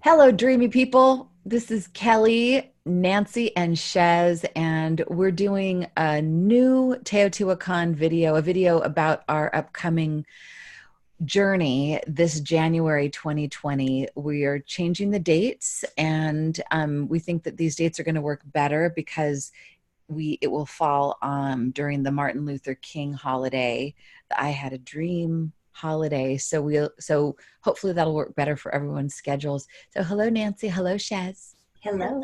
Hello, dreamy people. This is Kelly, Nancy, and Chez, and we're doing a new Teotihuacan video, a video about our upcoming journey this January 2020. We are changing the dates, and we think that these dates are going to work better because it will fall during the Martin Luther King holiday, the I Had a Dream holiday. So hopefully that'll work better for everyone's schedules. So hello Nancy, hello Shez. Hello.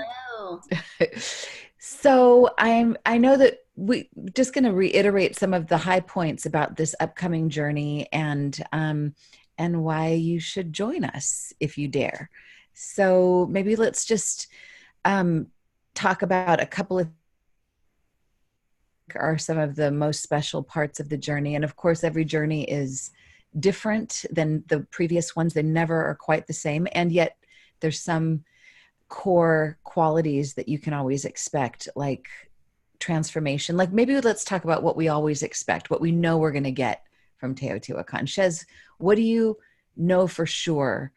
So I know that we just going to reiterate some of the high points about this upcoming journey and why you should join us if you dare. So maybe let's just um, talk about a couple of are some of the most special parts of the journey. And of course, every journey is different than the previous ones. They never are quite the same. And yet there's some core qualities that you can always expect, like transformation. Like maybe let's talk about what we always expect, what we know we're going to get from Teotihuacan. Chez, what do you know for sure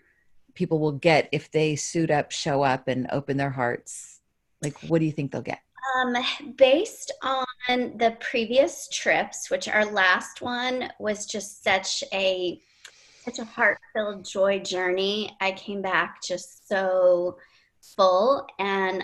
people will get if they suit up, show up, and open their hearts? Like, what do you think they'll get? Um, Based on the previous trips, which our last one was just such a heart-filled joy journey. I came back just so full, and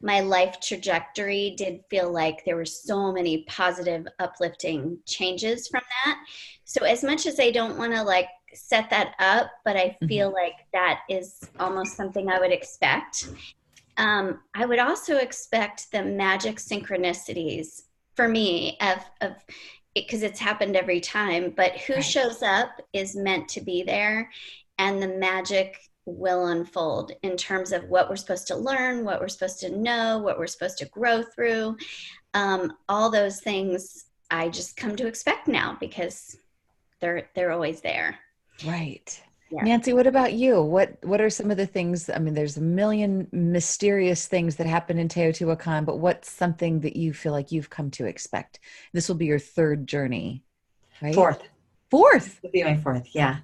my life trajectory did feel like there were so many positive, uplifting changes from that. So as much as I don't want to like set that up, but I Mhm. feel like that is almost something I would expect. I would also expect the magic synchronicities for me of because it's happened every time, but who Right. shows up is meant to be there, and the magic will unfold in terms of what we're supposed to learn, what we're supposed to know, what we're supposed to grow through. All those things I just come to expect now because they're always there. Right. Yeah. Nancy, what about you? What are some of the things? I mean, there's a million mysterious things that happen in Teotihuacan, but what's something that you feel like you've come to expect? This will be your third journey, right? Fourth. Fourth. Would be my fourth. Yeah.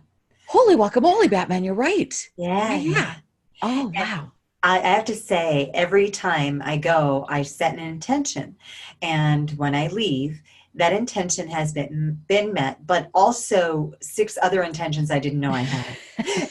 Holy guacamole, Batman, you're right. Yeah, Yeah. yeah. Yeah. Oh, And wow. I have to say, every time I go, I set an intention. And when I leave, that intention has been met, but also six other intentions I didn't know I had.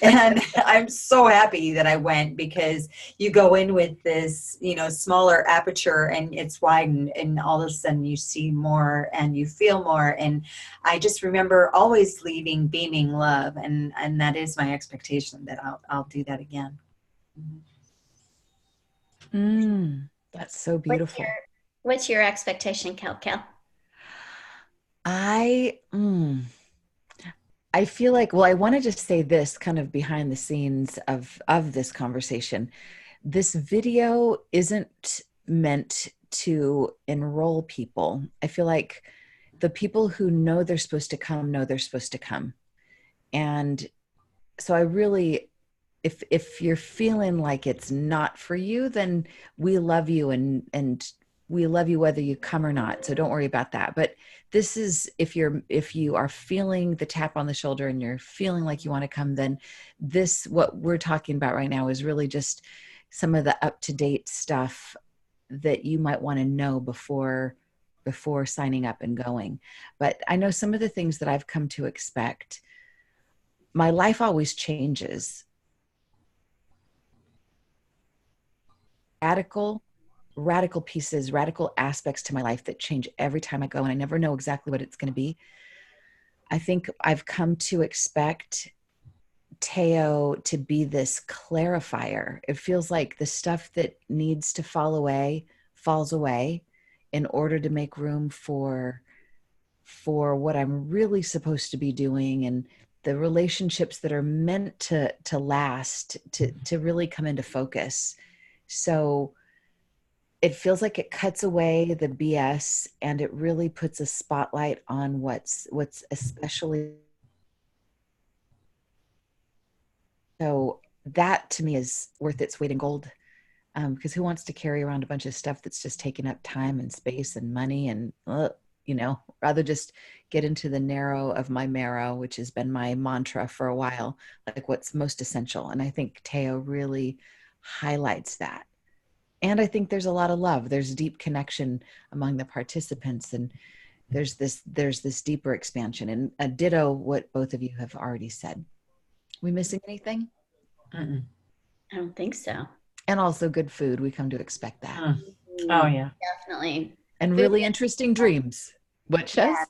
And I'm so happy that I went because you go in with this, smaller aperture and it's widened, and all of a sudden you see more and you feel more. And I just remember always leaving beaming love, and that is my expectation that I'll do that again. Mhm. That's so What's your beautiful. what's your expectation, Kel? I mm, I feel like, well, I want to just say this kind of behind the scenes of this conversation. This video isn't meant to enroll people. I feel like the people who know they're supposed to come know they're supposed to come. And so I really, if you're feeling like it's not for you, then we love you and we love you whether you come or not. So don't worry about that. But this is if you are feeling the tap on the shoulder and you're feeling like you want to come, then this what we're talking about right now is really just some of the up to date stuff that you might want to know before signing up and going. But I know some of the things that I've come to expect. My life always changes. Radical pieces, radical aspects to my life that change every time I go, and I never know exactly what it's going to be. I think I've come to expect Teo to be this clarifier. It feels like the stuff that needs to fall away falls away in order to make room for what I'm really supposed to be doing, and the relationships that are meant to last to really come into focus. So it feels like it cuts away the BS and it really puts a spotlight on what's especially. So that to me is worth its weight in gold, because who wants to carry around a bunch of stuff that's just taking up time and space and money and rather just get into the narrow of my marrow, which has been my mantra for a while, like what's most essential. And I think Teo really highlights that. And I think there's a lot of love. There's deep connection among the participants, and there's this deeper expansion. And ditto what both of you have already said. We missing anything? Mm-mm. I don't think so. And also good food. We come to expect that. Oh yeah, Definitely. And Food really interesting dreams. What, Chez? Yeah.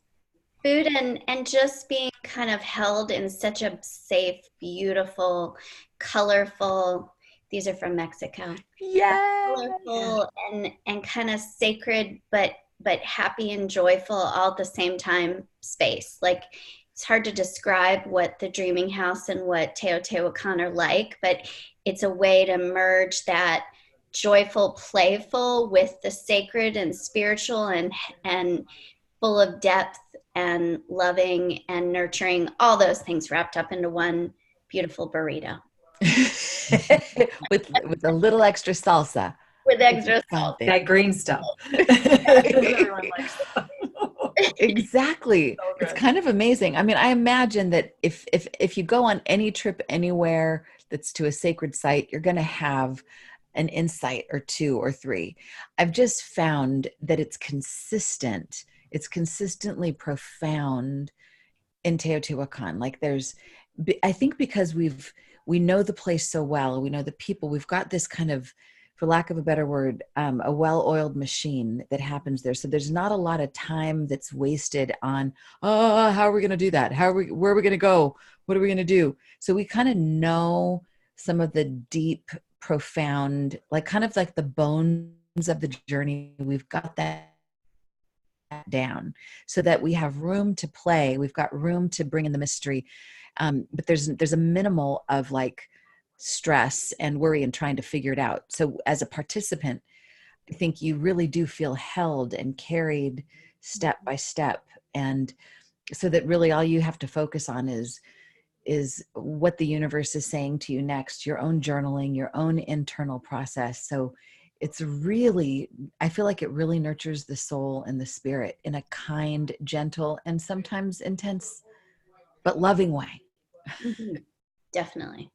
Food and just being kind of held in such a safe, beautiful, colorful, these are from Mexico. Yeah. Colorful and kind of sacred but happy and joyful all at the same time space. Like, it's hard to describe what the Dreaming House and what Teotihuacan are like, but it's a way to merge that joyful, playful with the sacred and spiritual and full of depth and loving and nurturing, all those things wrapped up into one beautiful burrito. with a little extra salsa. With extra salt. that green stuff. Everyone likes that. Exactly. So It's good. kind of amazing. I mean, I imagine that if you go on any trip anywhere that's to a sacred site, you're going to have an insight or two or three. I've just found that it's consistent. It's consistently profound in Teotihuacan. Like I think because we know the place so well, we know the people, we've got this kind of, for lack of a better word, a well-oiled machine that happens there. So there's not a lot of time that's wasted on, oh, how are we going to do that? Where are we going to go? What are we going to do? So we kind of know some of the deep, profound, like kind of like the bones of the journey. We've got that down so that we have room to play. We've got room to bring in the mystery. But there's a minimal of like stress and worry and trying to figure it out. So as a participant, I think you really do feel held and carried step by step. And so that really all you have to focus on is what the universe is saying to you next, your own journaling, your own internal process. So it's really, I feel like it really nurtures the soul and the spirit in a kind, gentle, and sometimes intense, but loving way. Mm-hmm. Definitely.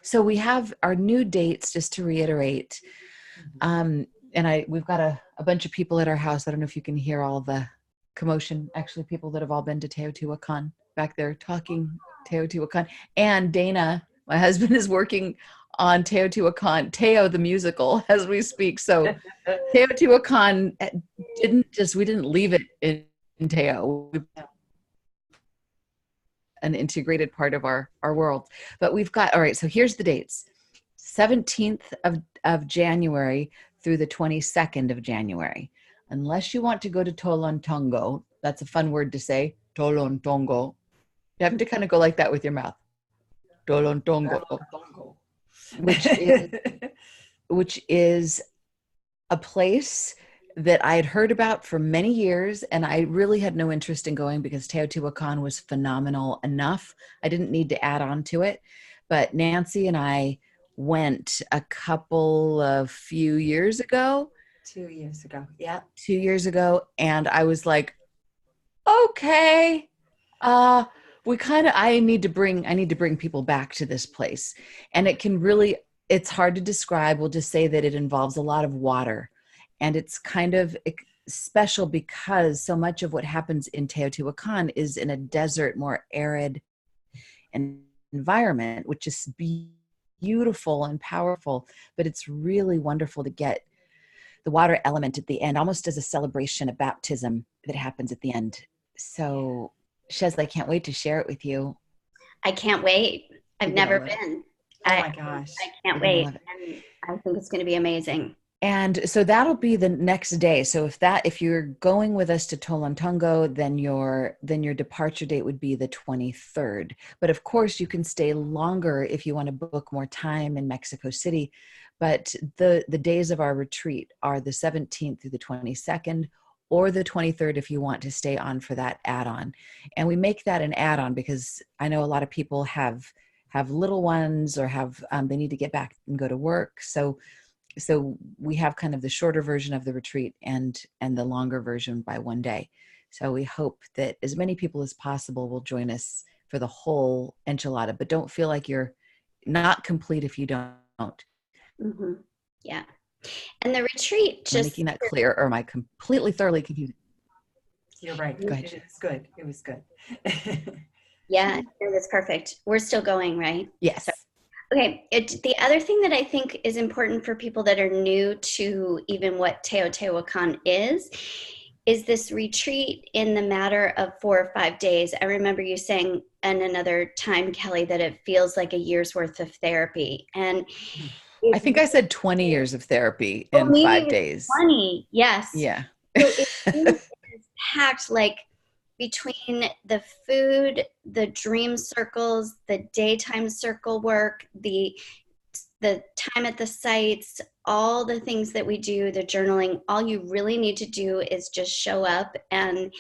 So we have our new dates, just to reiterate. And we've got a bunch of people at our house. I don't know if you can hear all the commotion. Actually, people that have all been to Teotihuacan back there talking Teotihuacan. And Dana, my husband, is working on Teotihuacan, Teo the musical, as we speak. So Teotihuacan we didn't leave it in Teo. An integrated part of our world. But we've got, all right, so here's the dates. 17th of January through the 22nd of January. Unless you want to go to Tolontongo, that's a fun word to say, Tolontongo. You have to kind of go like that with your mouth. Tolontongo. Which is a place that I had heard about for many years, and I really had no interest in going because Teotihuacan was phenomenal enough. I didn't need to add on to it. But Nancy and I went few years ago. 2 years ago. Yeah. 2 years ago. And I was like, okay, I need to bring people back to this place. And it's hard to describe. We'll just say that it involves a lot of water. And it's kind of special because so much of what happens in Teotihuacan is in a desert, more arid environment, which is beautiful and powerful. But it's really wonderful to get the water element at the end, almost as a celebration, a baptism that happens at the end. So, Chez, I can't wait to share it with you. I can't wait. I've never been. Oh my gosh. I can't wait. And I think it's going to be amazing. And so that'll be the next day. So if you're going with us to Tolontongo, then your departure date would be the 23rd. But of course, you can stay longer if you want to book more time in Mexico City. But the days of our retreat are the 17th through the 22nd, or the 23rd if you want to stay on for that add-on. And we make that an add-on because I know a lot of people have little ones or they need to get back and go to work. So we have kind of the shorter version of the retreat and the longer version by one day. So we hope that as many people as possible will join us for the whole enchilada, but don't feel like you're not complete if you don't. Mm-hmm. Yeah. And the retreat Am I just, making that clear, or am I completely thoroughly confused? You're right. Go ahead. It was good. It was good. yeah, no, that's perfect. We're still going, right? So, Yes. okay. The other thing that I think is important for people that are new to even what Teotihuacan is this retreat in the matter of 4 or 5 days. I remember you saying in another time, Kelly, that it feels like a year's worth of therapy. And I it's think I said 20 years of therapy oh, in maybe 5 it was days. 20. Yes. Yeah. So it really is packed, like between the food, the dream circles, the daytime circle work, the time at the sites, all the things that we do, the journaling, all you really need to do is just show up, and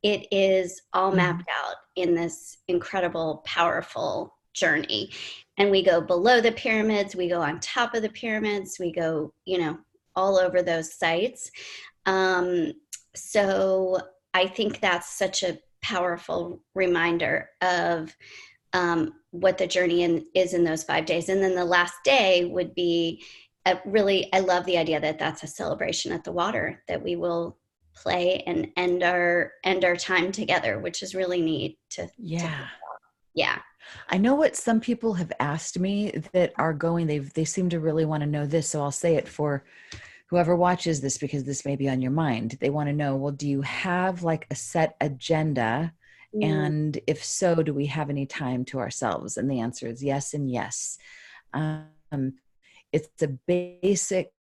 it is all mapped out in this incredible, powerful journey. And we go below the pyramids, we go on top of the pyramids, we go, all over those sites. Um, so I think that's such a powerful reminder of what the journey is in those 5 days. And then the last day would be I love the idea that that's a celebration at the water, that we will play and end our time together, which is really neat Yeah. Yeah. I know what some people have asked me that are going, they seem to really want to know this. So I'll say it for whoever watches this, because this may be on your mind. They want to know, well, do you have like a set agenda? And if so, do we have any time to ourselves? And the answer is yes and yes. It's a basic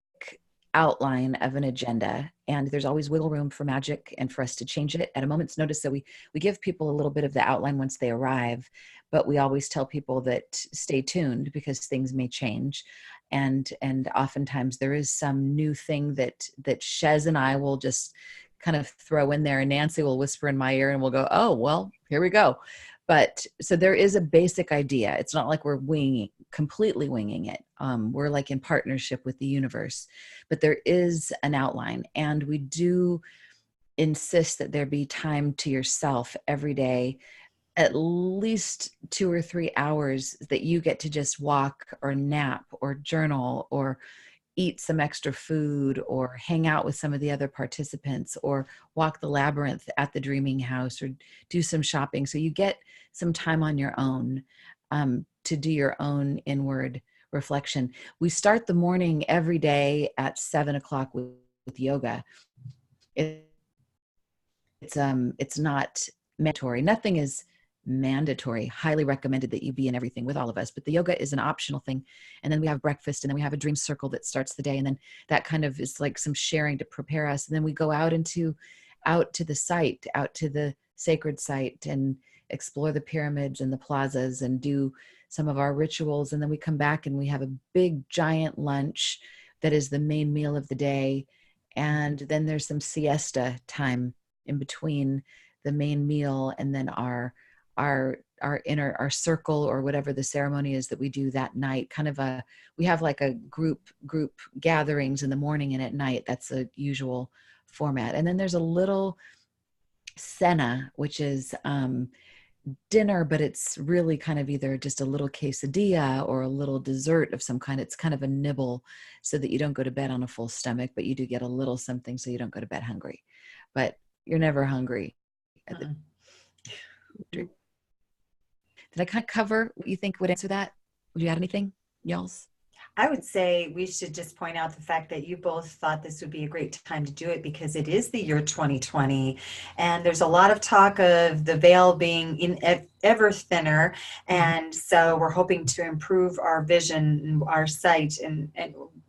outline of an agenda, and there's always wiggle room for magic and for us to change it at a moment's notice. So we give people a little bit of the outline once they arrive, but we always tell people that stay tuned because things may change. And oftentimes there is some new thing that Chez and I will just kind of throw in there, and Nancy will whisper in my ear and we'll go, oh, well, here we go. But so there is a basic idea. It's not like we're completely winging it. We're like in partnership with the universe, but there is an outline, and we do insist that there be time to yourself every day, at least 2 or 3 hours that you get to just walk or nap or journal or eat some extra food or hang out with some of the other participants or walk the labyrinth at the dreaming house or do some shopping. So you get some time on your own to do your own inward reflection. We start the morning every day at 7 o'clock with yoga. It's not mandatory. Nothing is mandatory. Highly recommended that you be in everything with all of us, but the yoga is an optional thing. And then we have breakfast, and then we have a dream circle that starts the day, and then that kind of is like some sharing to prepare us. And then we go out to the site, out to the sacred site, and explore the pyramids and the plazas and do some of our rituals. And then we come back and we have a big giant lunch that is the main meal of the day. And then there's some siesta time in between the main meal and then our circle, or whatever the ceremony is that we do that night. We have like a group gatherings in the morning and at night. That's a usual format. And then there's a little cena, which is dinner, but it's really kind of either just a little quesadilla or a little dessert of some kind. It's kind of a nibble so that you don't go to bed on a full stomach, but you do get a little something so you don't go to bed hungry. But you're never hungry. Did I kind of cover what you think would answer that? Would you add anything, y'alls? I would say we should just point out the fact that you both thought this would be a great time to do it because it is the year 2020, and there's a lot of talk of the veil being ever thinner, and so we're hoping to improve our vision, our sight, and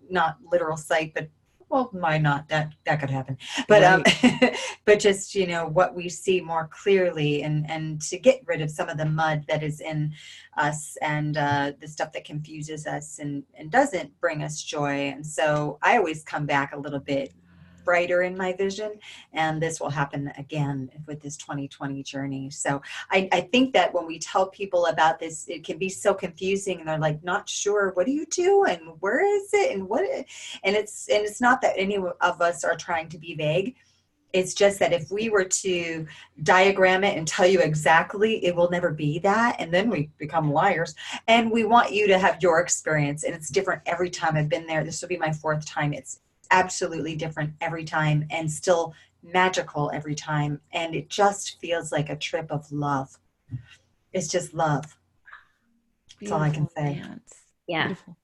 not literal sight, but well, why not? That could happen. But Right. but just what we see more clearly, and to get rid of some of the mud that is in us and the stuff that confuses us and doesn't bring us joy. And so I always come back a little bit brighter in my vision, and this will happen again with this 2020 journey. So I think that when we tell people about this, it can be so confusing, and they're like not sure, what do you do and where is it and what, and it's not that any of us are trying to be vague. It's just that if we were to diagram it and tell you exactly, it will never be that. And then we become liars. And we want you to have your experience. And it's different every time. I've been there. This will be my 4th time. It's absolutely different every time and still magical every time. And it just feels like a trip of love. It's just love. That's all I can say. Dance. Yeah. Beautiful.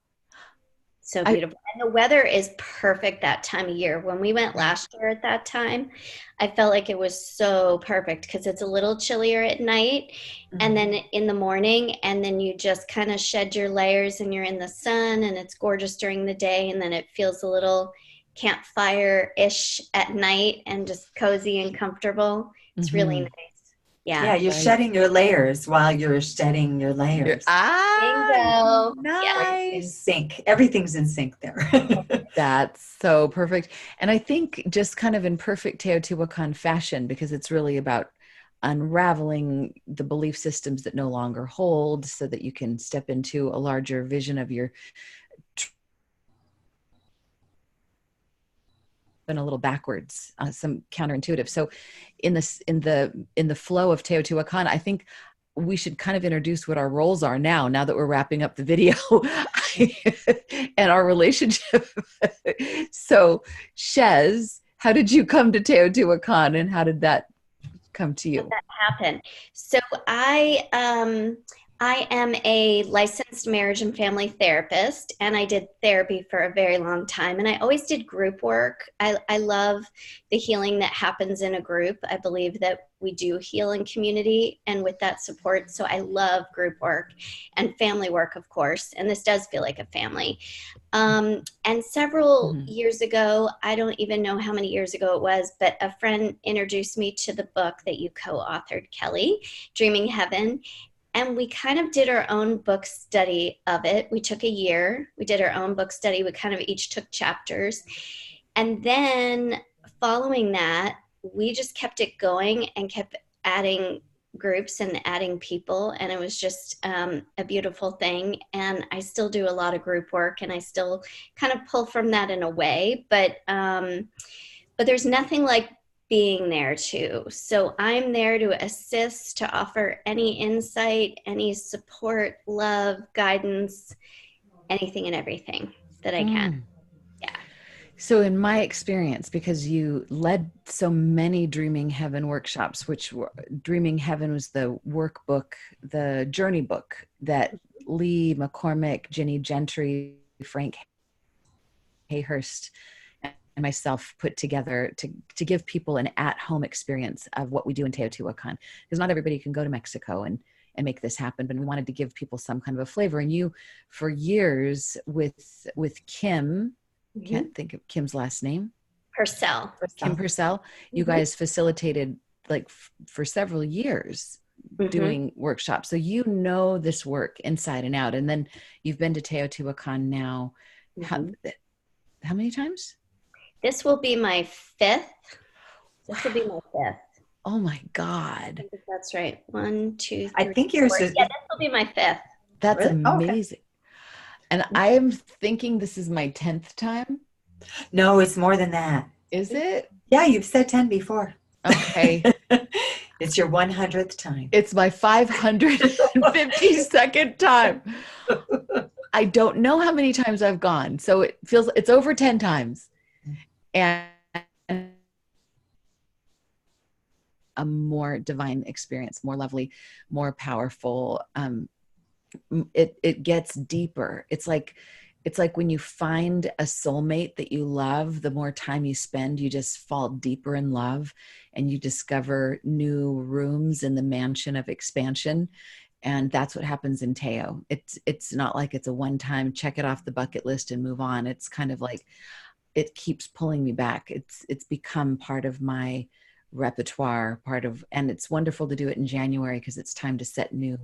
So beautiful. And the weather is perfect that time of year. When we went last year at that time, I felt like it was so perfect because it's a little chillier at night and then in the morning, and then you just kind of shed your layers and you're in the sun and it's gorgeous during the day, and then it feels a little campfire-ish at night and just cozy and comfortable. It's really nice. Yeah, you're shedding your layers while you're shedding your layers. Bingo. Nice. In sync. Everything's in sync there. That's so perfect. And I think just kind of in perfect Teotihuacan fashion, because it's really about unraveling the belief systems that no longer hold so that you can step into a larger vision of your been a little backwards, some counterintuitive. So in the flow of Teotihuacan, I think we should kind of introduce what our roles are now that we're wrapping up the video and our relationship. So Chez, how did you come to Teotihuacan and how did that come to you? How did that happen? So I am a licensed marriage and family therapist, and I did therapy for a very long time. And I always did group work. I love the healing that happens in a group. I believe that we do heal in community and with that support. So I love group work and family work, of course. And this does feel like a family. And several years ago, I don't even know how many years ago it was, but a friend introduced me to the book that you co-authored, Kelly, Dreaming Heaven. And we kind of did our own book study of it. We took a year. We did our own book study. We kind of each took chapters. And then following that, we just kept it going and kept adding groups and adding people. And it was just a beautiful thing. And I still do a lot of group work and I still kind of pull from that in a way. But there's nothing like being there too. So I'm there to assist, to offer any insight, any support, love, guidance, anything and everything that I can. Yeah. So in my experience, because you led so many Dreaming Heaven workshops, Dreaming Heaven was the workbook, the journey book that Lee McCormick, Ginny Gentry, Frank Hayhurst, and myself put together to give people an at-home experience of what we do in Teotihuacan, because not everybody can go to Mexico and make this happen, but we wanted to give people some kind of a flavor. And you, for years with Kim, can't think of Kim's last name. Purcell. Kim Purcell. You guys facilitated like for several years doing workshops. So you know this work inside and out. And then you've been to Teotihuacan now. How many times? This will be my 5th. This will be my 5th. Oh my God. I think that's right. 1, 2, 3. I think yours is. Yeah, this will be my 5th. That's really? amazing. Okay. And I'm thinking this is my 10th time. No, it's more than that. Is it? Yeah, you've said 10 before. Okay. It's your 100th time. It's my 552nd time. I don't know how many times I've gone. So it's over 10 times. And a more divine experience, more lovely, more powerful. It gets deeper. It's like when you find a soulmate that you love, the more time you spend, you just fall deeper in love and you discover new rooms in the mansion of expansion. And that's what happens in Teo. It's not like it's a one-time check it off the bucket list and move on. It's kind of like, it keeps pulling me back. It's become part of my repertoire, and it's wonderful to do it in January because it's time to set new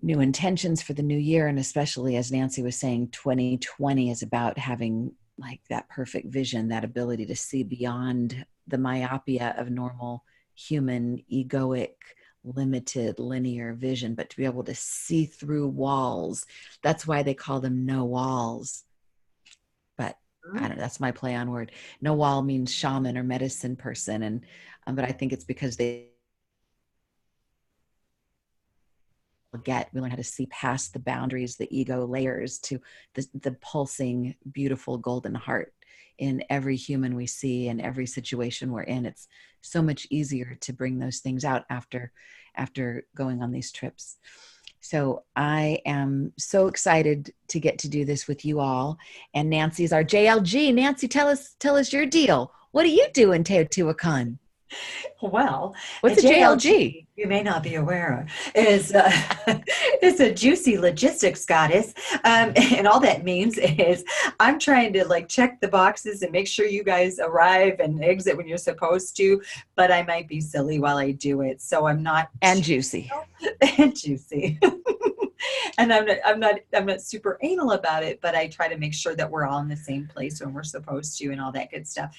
intentions for the new year. And especially as Nancy was saying, 2020 is about having like that perfect vision, that ability to see beyond the myopia of normal human, egoic, limited, linear vision, but to be able to see through walls. That's why they call them no walls. But I don't know, that's my play on word. Nawal means shaman or medicine person. And, but I think it's because we learn how to see past the boundaries, the ego layers, to the pulsing, beautiful golden heart in every human we see and every situation we're in. It's so much easier to bring those things out after going on these trips. So I am so excited to get to do this with you all. And Nancy's our JLG. Nancy, tell us your deal. What do you do in Teotihuacan? Well, What's a JLG? You may not be aware of, is it's a juicy logistics goddess, and all that means is I'm trying to like check the boxes and make sure you guys arrive and exit when you're supposed to, but I might be silly while I do it, so I'm not and juicy and juicy. And I'm not super anal about it, but I try to make sure that we're all in the same place when we're supposed to and all that good stuff.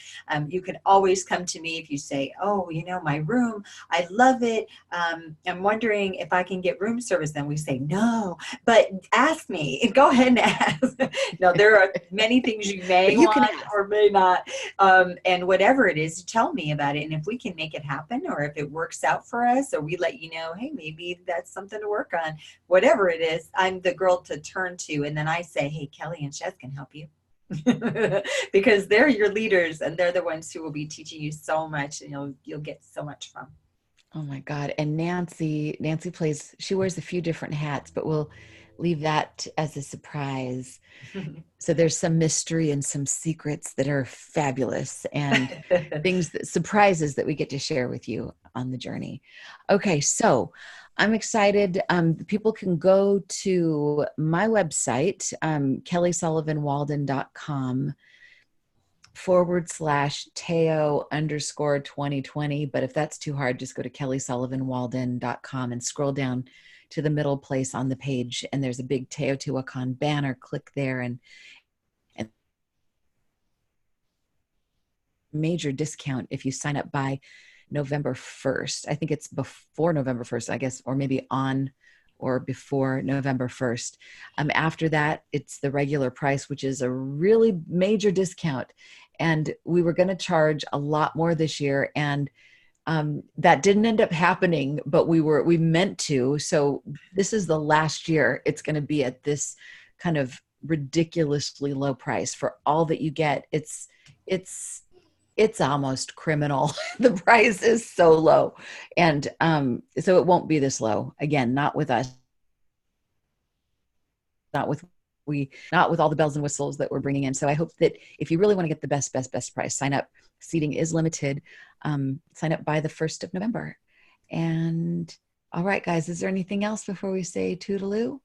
You can always come to me if you say, oh, my room, I love it. I'm wondering if I can get room service. Then we say, no, but ask me. Go ahead and ask. No, there are many things you may want or may not. And whatever it is, tell me about it. And if we can make it happen, or if it works out for us, or we let you know, hey, maybe that's something to work on, whatever it is, I'm the girl to turn to. And then I say, hey, Kelly and Chez can help you. Because they're your leaders and they're the ones who will be teaching you so much, and you'll get so much from. Oh my God. And Nancy she wears a few different hats, but we'll leave that as a surprise. So there's some mystery and some secrets that are fabulous, and surprises that we get to share with you on the journey. Okay. So I'm excited. People can go to my website, kellysullivanwalden.com /Teo_2020. But if that's too hard, just go to kellysullivanwalden.com and scroll down to the middle place on the page. And there's a big Teotihuacan banner. Click there and major discount if you sign up by November 1st. I think it's before November 1st, I guess, or maybe on or before November 1st. After that, it's the regular price, which is a really major discount. And we were going to charge a lot more this year. And that didn't end up happening, but we meant to. So this is the last year it's going to be at this kind of ridiculously low price for all that you get. It's almost criminal. The price is so low. And so it won't be this low. Again, not with us. Not with all the bells and whistles that we're bringing in. So I hope that if you really want to get the best price, sign up. Seating is limited. Sign up by the 1st of November. And all right, guys, is there anything else before we say toodaloo?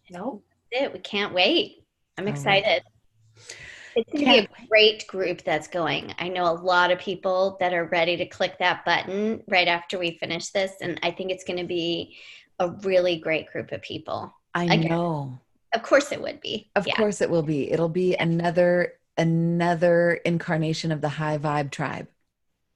No, that's it. We can't wait. I'm excited. It's going to be a great group that's going. I know a lot of people that are ready to click that button right after we finish this. And I think it's going to be a really great group of people. I know. Of course it would be. Of course it will be. It'll be another incarnation of the high vibe tribe.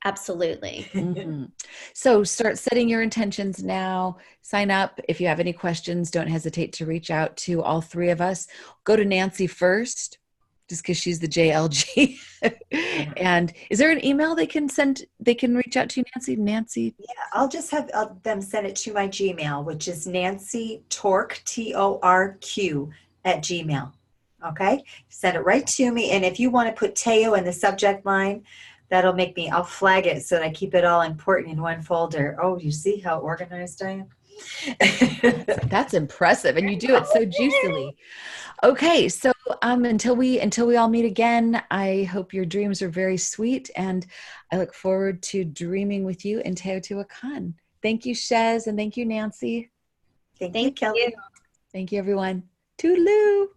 Absolutely. Mm-hmm. So start setting your intentions now. Sign up. If you have any questions, don't hesitate to reach out to all three of us. Go to Nancy first, just because she's the JLG. And is there an email they can reach out to, Nancy? Yeah, I'll just have them send it to my Gmail, which is Nancy Torque, TORQ @gmail. Okay, send it right to me. And if you want to put Teo in the subject line, that'll make me, I'll flag it so that I keep it all important in one folder. Oh, you see how organized I am? That's impressive. And you do it so juicily. Okay. So until we all meet again, I hope your dreams are very sweet, and I look forward to dreaming with you in Teotihuacan. Thank you, Chez, and thank you, Nancy. Thank you, Kelly. Thank you, everyone. Toodaloo.